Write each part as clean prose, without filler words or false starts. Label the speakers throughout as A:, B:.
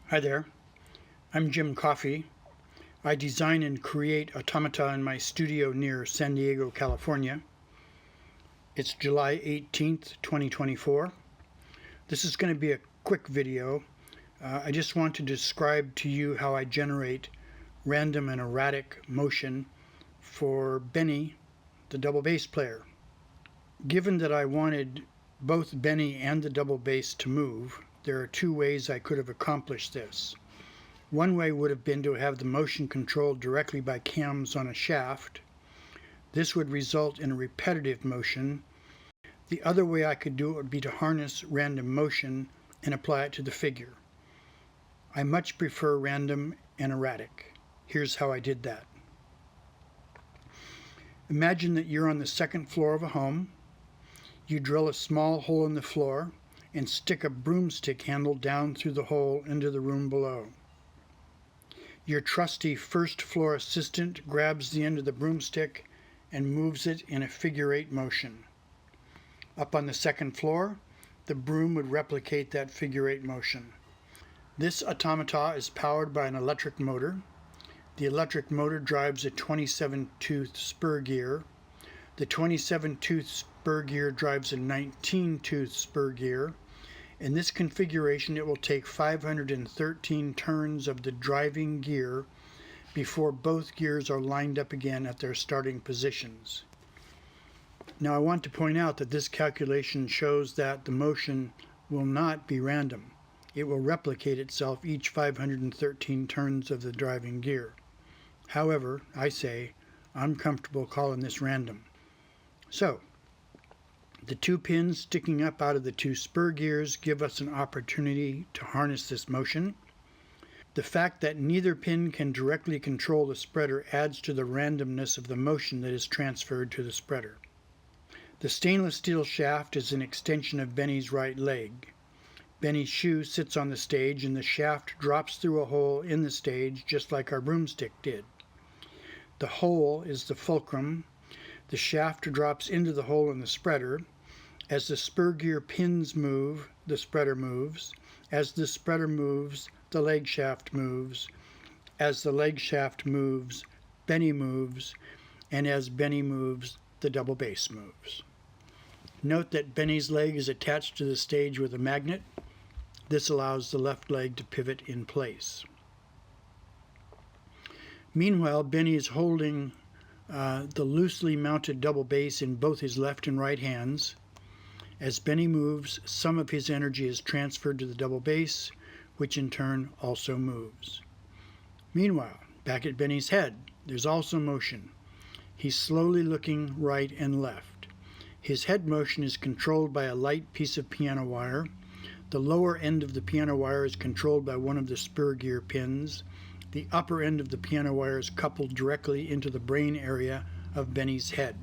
A: Hi there, I'm Jim Coffey. I design and create automata in my studio near San Diego, California. It's July 18th, 2024. This is going to be a quick video. I just want to describe to you how I generate random and erratic motion for Benny, the double bass player. Given that I wanted both Benny and the double bass to move, there are two ways I could have accomplished this. One way would have been to have the motion controlled directly by cams on a shaft. This would result in a repetitive motion. The other way I could do it would be to harness random motion and apply it to the figure. I much prefer random and erratic. Here's how I did that. Imagine that you're on the second floor of a home. You drill a small hole in the floor and stick a broomstick handle down through the hole into the room below. Your trusty first floor assistant grabs the end of the broomstick and moves it in a figure-8 motion. Up on the second floor, the broom would replicate that figure-8 motion. This automata is powered by an electric motor. The electric motor drives a 27-tooth spur gear. The 27-tooth spur gear drives a 19-tooth spur gear. In this configuration, it will take 513 turns of the driving gear before both gears are lined up again at their starting positions. Now I want to point out that this calculation shows that the motion will not be random. It will replicate itself each 513 turns of the driving gear. However, I say, I'm comfortable calling this random. So, the two pins sticking up out of the two spur gears give us an opportunity to harness this motion. The fact that neither pin can directly control the spreader adds to the randomness of the motion that is transferred to the spreader. The stainless steel shaft is an extension of Benny's right leg. Benny's shoe sits on the stage and the shaft drops through a hole in the stage just like our broomstick did. The hole is the fulcrum. The shaft drops into the hole in the spreader. As the spur gear pins move, the spreader moves. As the spreader moves, the leg shaft moves. As the leg shaft moves, Benny moves. And as Benny moves, the double bass moves. Note that Benny's leg is attached to the stage with a magnet. This allows the left leg to pivot in place. Meanwhile, Benny is holding the loosely mounted double bass in both his left and right hands. As Benny moves, some of his energy is transferred to the double bass, which in turn also moves. Meanwhile, back at Benny's head, there's also motion. He's slowly looking right and left. His head motion is controlled by a light piece of piano wire. The lower end of the piano wire is controlled by one of the spur gear pins. The upper end of the piano wire is coupled directly into the brain area of Benny's head.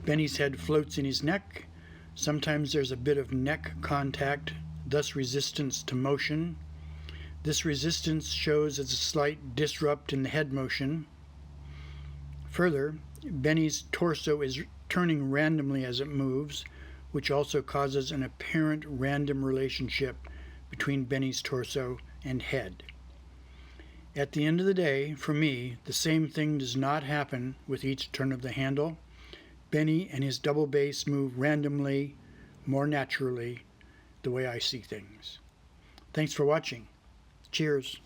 A: Benny's head floats in his neck. Sometimes there's a bit of neck contact, thus resistance to motion. This resistance shows as a slight disrupt in the head motion. Further, Benny's torso is turning randomly as it moves, which also causes an apparent random relationship between Benny's torso and head. At the end of the day, for me, the same thing does not happen with each turn of the handle. Benny and his double bass move randomly, more naturally, the way I see things. Thanks for watching. Cheers.